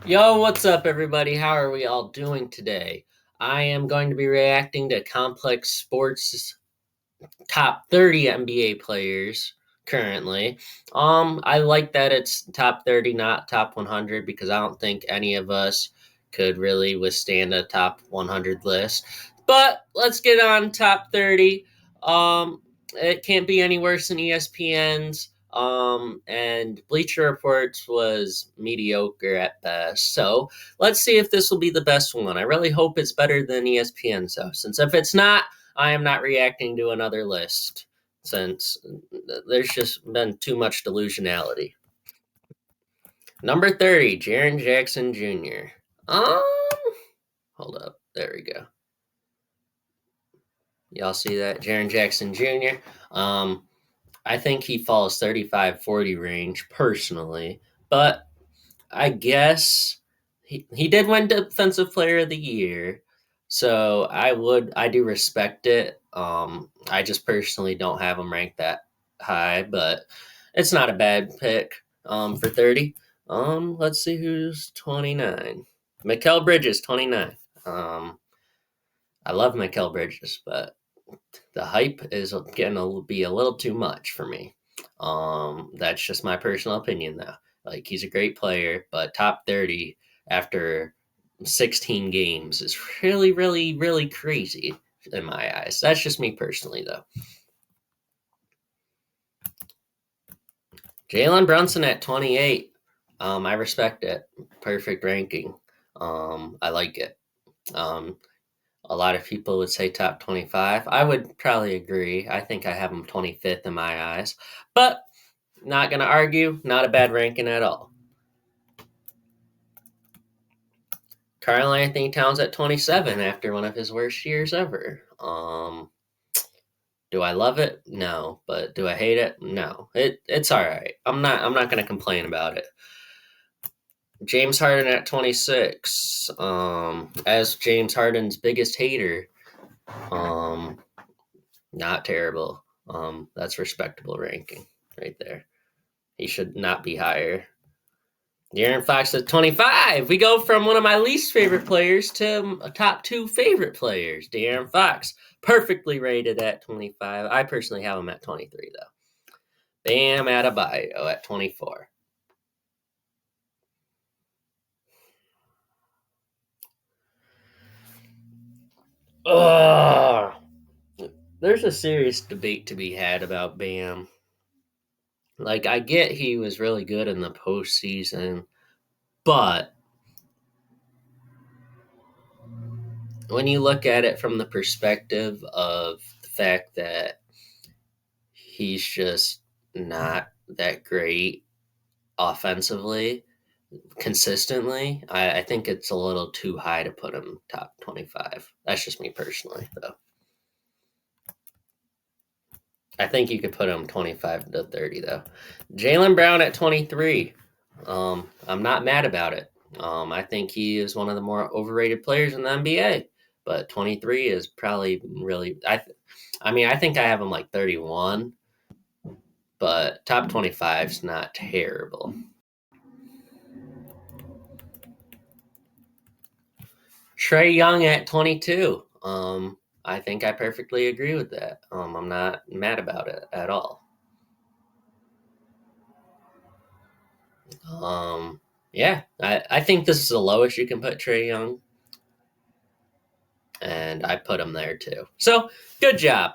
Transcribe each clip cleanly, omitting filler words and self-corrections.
Yo, what's up, everybody? How are we all doing today? I am going to be reacting to Complex Sports top 30 NBA players currently. I like that it's top 30, not top 100, because I don't think any of us could really withstand a top 100 list. But let's get on top 30. It can't be any worse than ESPN's. And Bleacher Reports was mediocre at best. So let's see if this will be the best one. I really hope it's better than ESPN's, though, since if it's not, I am not reacting to another list since there's just been too much delusionality. Number 30, Jaren Jackson Jr. Um, Hold up. There we go. Y'all see that? Jaren Jackson Jr. I think he falls 35-40 range personally, but I guess he did win Defensive Player of the Year, so I do respect it. I just personally don't have him ranked that high, but it's not a bad pick. For 30. Let's see who's 29. Mikal Bridges 29. I love Mikal Bridges, but the hype is getting to be a little too much for me. That's just my personal opinion, though. Like, he's a great player, but top 30 after 16 games is really, really, really crazy in my eyes. That's just me personally, though. Jalen Brunson at 28. I respect it. Perfect ranking. I like it. Um, a lot of people would say top 25. I would probably agree. I think I have him 25th in my eyes. But not going to argue. Not a bad ranking at all. Karl Anthony Towns at 27 after one of his worst years ever. Do I love it? No. But do I hate it? No. It's all right. I'm not going to complain about it. James Harden at 26. As James Harden's biggest hater, um, not terrible. That's respectable ranking right there. He should not be higher. De'Aaron Fox at 25. We go from one of my least favorite players to a top two favorite players. De'Aaron Fox, perfectly rated at 25. I personally have him at 23, though. Bam Adebayo at 24. Ugh. There's a serious debate to be had about Bam. Like, I get he was really good in the postseason, but when you look at it from the perspective of the fact that he's just not that great offensively consistently, I think it's a little too high to put him top 25. That's just me personally, though. I think you could put him 25 to 30, though. Jaylen Brown at 23. I'm not mad about it. I think he is one of the more overrated players in the NBA, but 23 is probably really. I think I have him like 31, but top 25 is not terrible. Trae Young at 22. I think I perfectly agree with that. I'm not mad about it at all. Yeah, I think this is the lowest you can put Trae Young, and I put him there too. So good job.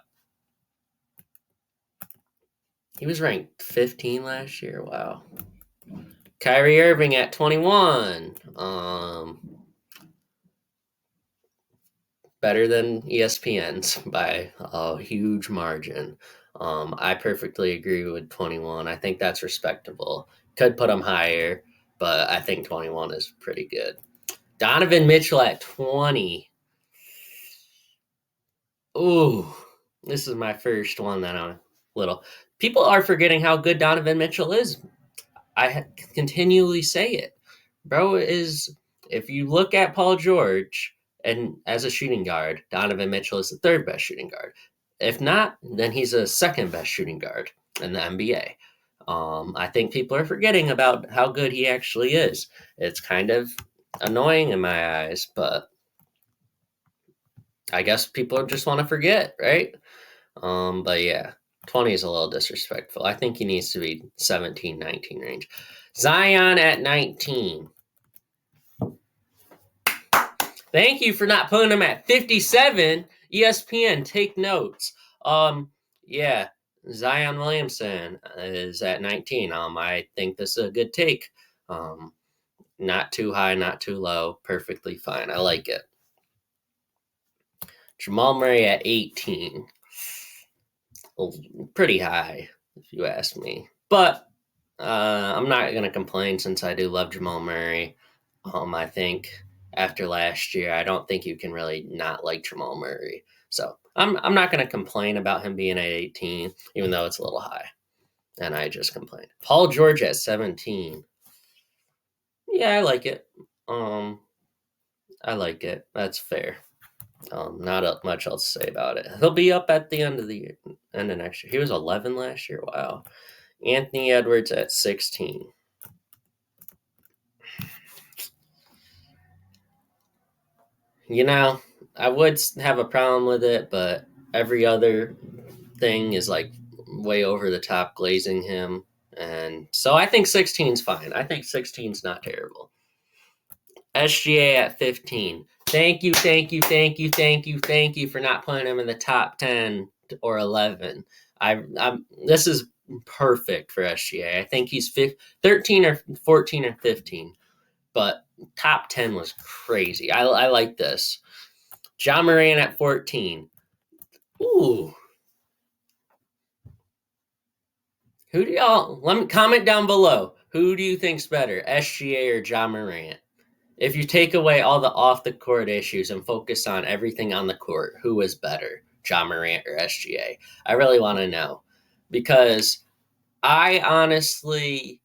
He was ranked 15 last year. Wow. Kyrie Irving at 21. Better than ESPN's by a huge margin. I perfectly agree with 21. I think that's respectable. Could put him higher, but I think 21 is pretty good. Donovan Mitchell at 20. Ooh, this is my first one that I'm little. People are forgetting how good Donovan Mitchell is. Continually say it. Bro is, if you look at Paul George and as a shooting guard, Donovan Mitchell is the third best shooting guard. If not, then he's a second best shooting guard in the NBA. I think people are forgetting about how good he actually is. It's kind of annoying in my eyes, but I guess people just want to forget, right? But yeah, 20 is a little disrespectful. I think he needs to be 17, 19 range. Zion at 19. Thank you for not putting him at 57. ESPN, take notes. Yeah, Zion Williamson is at 19. I think this is a good take. Not too high, not too low. Perfectly fine. I like it. Jamal Murray at 18. Pretty high, if you ask me. But I'm not going to complain since I do love Jamal Murray. I think after last year, I don't think you can really not like Jamal Murray. So I'm not going to complain about him being at 18, even though it's a little high. And I just complained. Paul George at 17. Yeah, I like it. I like it. That's fair. Not much else to say about it. He'll be up at the end of the year, end of next year. He was 11 last year. Wow. Anthony Edwards at 16. You know, I would have a problem with it, but every other thing is like way over the top, glazing him. And so I think 16 is fine. I think 16 is not terrible. SGA at 15. Thank you for not putting him in the top 10 or 11. This is perfect for SGA. I think he's 13 or 14 or 15, but top 10 was crazy. I like this. Ja Morant at 14. Ooh. Who do y'all, let me comment down below. Who do you think's better, SGA or Ja Morant? If you take away all the off the court issues and focus on everything on the court, who is better, Ja Morant or SGA? I really want to know, because I honestly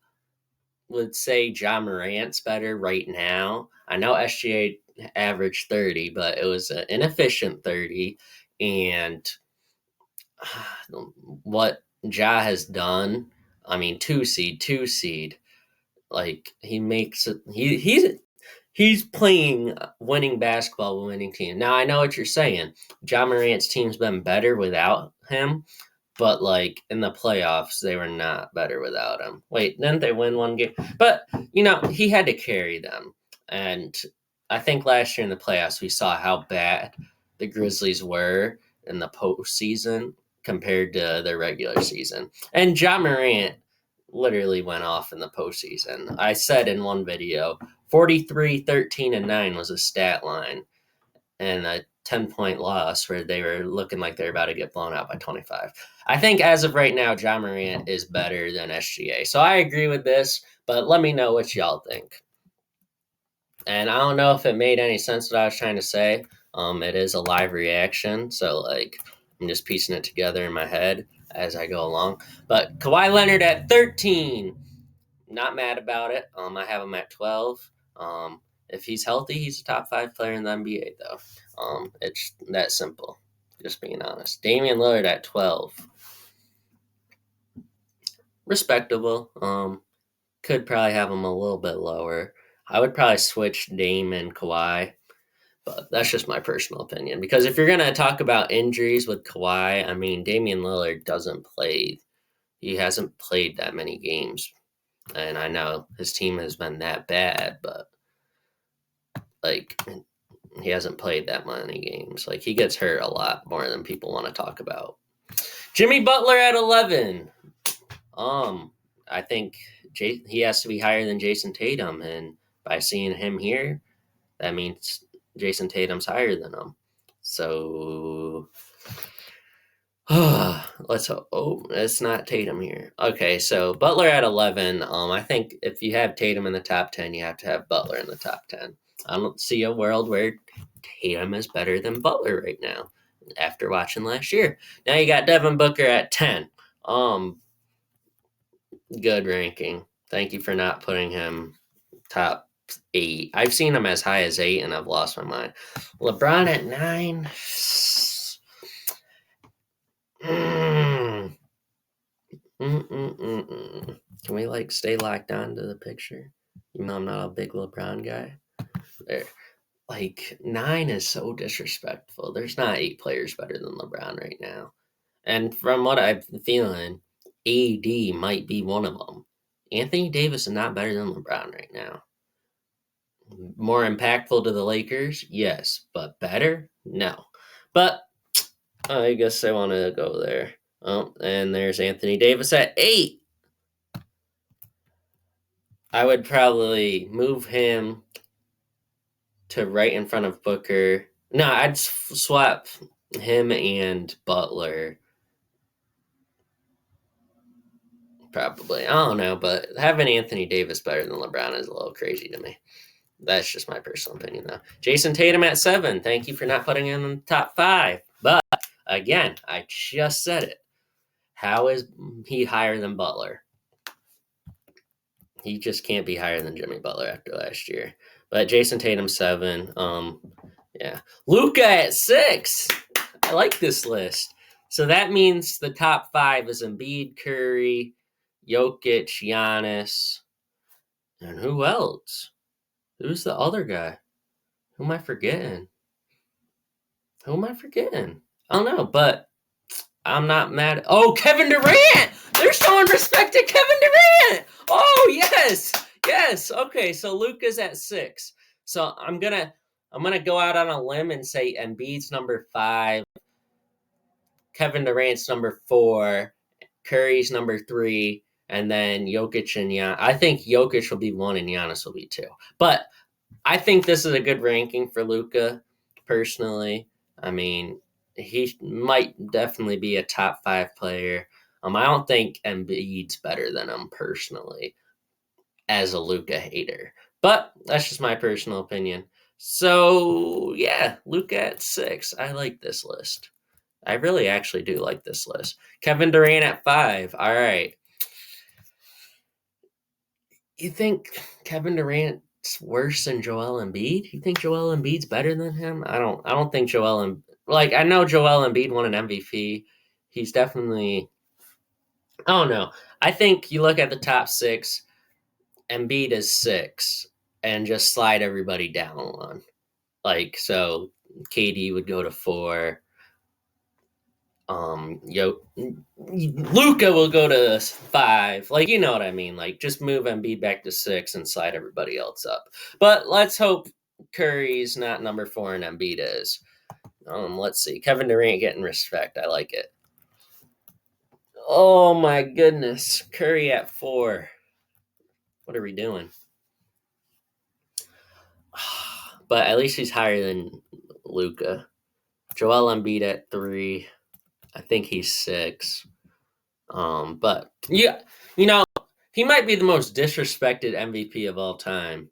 would say Ja Morant's better right now. I know SGA averaged 30, but it was an inefficient 30, and what Ja has done, I mean, two seed, like he makes it. He's playing winning basketball with winning team. Now I know what you're saying. Ja Morant's team's been better without him, but like in the playoffs, they were not better without him. Wait, didn't they win one game? But he had to carry them, and I think last year in the playoffs we saw how bad the Grizzlies were in the postseason compared to their regular season. And Ja Morant literally went off in the postseason. I said in one video, 43, 13, and 9 was a stat line, and a 10-point loss where they were looking like they were about to get blown out by 25. I think as of right now, Ja Morant is better than SGA. So I agree with this, but let me know what y'all think. And I don't know if it made any sense what I was trying to say. It is a live reaction, so like I'm just piecing it together in my head as I go along. But Kawhi Leonard at 13. Not mad about it. I have him at 12. If he's healthy, he's a top 5 player in the NBA, though. It's that simple, just being honest. Damian Lillard at 12. Respectable. Could probably have him a little bit lower. I would probably switch Dame and Kawhi, but that's just my personal opinion. Because if you're going to talk about injuries with Kawhi, I mean, Damian Lillard doesn't play. He hasn't played that many games. And I know his team has been that bad, but like he hasn't played that many games. Like he gets hurt a lot more than people want to talk about. Jimmy Butler at 11. I think he has to be higher than Jason Tatum, and by seeing him here, that means Jason Tatum's higher than him. So let's hope. Oh, it's not Tatum here. Okay, so Butler at 11. I think if you have Tatum in the top 10, you have to have Butler in the top 10. I don't see a world where Tatum is better than Butler right now after watching last year. Now you got Devin Booker at 10. Good ranking. Thank you for not putting him top 8. I've seen him as high as 8, and I've lost my mind. LeBron at 9. Can we stay locked on to the picture? Even though I'm not a big LeBron guy. There. 9 is so disrespectful. There's not 8 players better than LeBron right now. And from what I'm feeling, AD might be one of them. Anthony Davis is not better than LeBron right now. More impactful to the Lakers? Yes. But better? No. But I guess I want to go there. Oh, and there's Anthony Davis at 8. I would probably move him to right in front of Booker. No, I'd swap him and Butler. Probably. I don't know, but having Anthony Davis better than LeBron is a little crazy to me. That's just my personal opinion, though. Jason Tatum at 7. Thank you for not putting him in the top 5. But, again, I just said it. How is he higher than Butler? He just can't be higher than Jimmy Butler after last year. But Jason Tatum 7. Yeah. Luka at 6. I like this list. So that means the top 5 is Embiid, Curry, Jokic, Giannis, and who else? Who's the other guy? Who am I forgetting? I don't know, but I'm not mad. Oh, Kevin Durant! They're showing respect to Kevin Durant! Oh, yes! Yes. Okay, so Luka's at 6. So I'm gonna go out on a limb and say Embiid's number 5, Kevin Durant's number 4, Curry's number 3, and then Jokic and Giannis. I think Jokic will be 1 and Giannis will be 2. But I think this is a good ranking for Luka, personally. I mean, he might definitely be a top 5 player. I don't think Embiid's better than him, personally, as a Luka hater. But that's just my personal opinion. So, yeah, Luka at 6. I like this list. I really actually do like this list. Kevin Durant at 5. All right. You think Kevin Durant's worse than Joel Embiid? You think Joel Embiid's better than him? I don't think Joel I know Joel Embiid won an MVP. He's definitely, I don't know. I think you look at the top 6, Embiid is 6 and just slide everybody down one. So KD would go to 4. Luka will go to 5. You know what I mean. Just move Embiid back to 6 and slide everybody else up. But let's hope Curry's not number 4 and Embiid is. Let's see. Kevin Durant getting respect. I like it. Oh my goodness. Curry at 4. What are we doing? But at least he's higher than Luka. Joel Embiid at 3. I think he's 6. But yeah, he might be the most disrespected MVP of all time.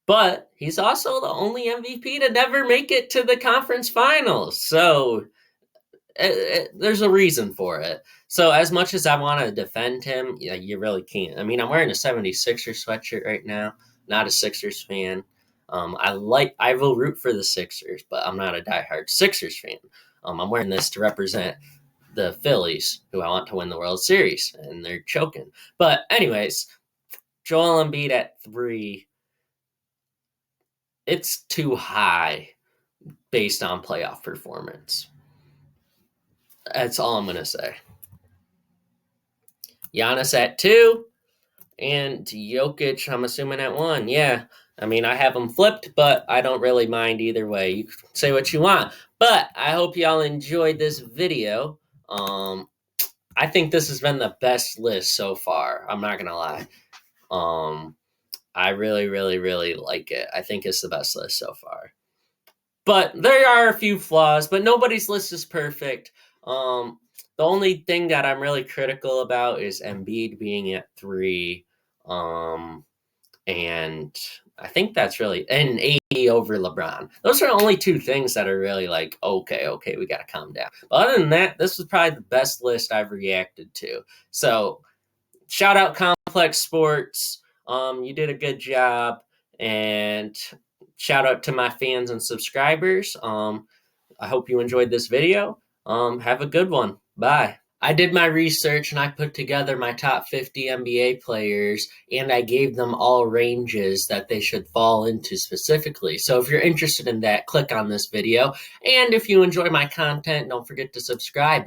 But he's also the only MVP to never make it to the conference finals. So there's a reason for it. So as much as I want to defend him, you really can't. I mean, I'm wearing a 76ers sweatshirt right now. Not a Sixers fan. I will root for the Sixers, but I'm not a diehard Sixers fan. I'm wearing this to represent the Phillies, who I want to win the World Series, and they're choking. But anyways, Joel Embiid at 3. It's too high based on playoff performance. That's all I'm going to say. Giannis at 2. And Jokic, I'm assuming, at 1. Yeah. I mean, I have them flipped, but I don't really mind either way. You can say what you want. But I hope y'all enjoyed this video. I think this has been the best list so far. I'm not going to lie. I really, really, really like it. I think it's the best list so far. But there are a few flaws, but nobody's list is perfect. The only thing that I'm really critical about is Embiid being at 3. And I think that's really, and AD over LeBron. Those are the only 2 things that are really okay, we got to calm down. But other than that, this was probably the best list I've reacted to. So shout out Complex Sports. You did a good job. And shout out to my fans and subscribers. I hope you enjoyed this video. Have a good one. Bye. I did my research and I put together my top 50 NBA players and I gave them all ranges that they should fall into specifically. So if you're interested in that, click on this video. And if you enjoy my content, don't forget to subscribe.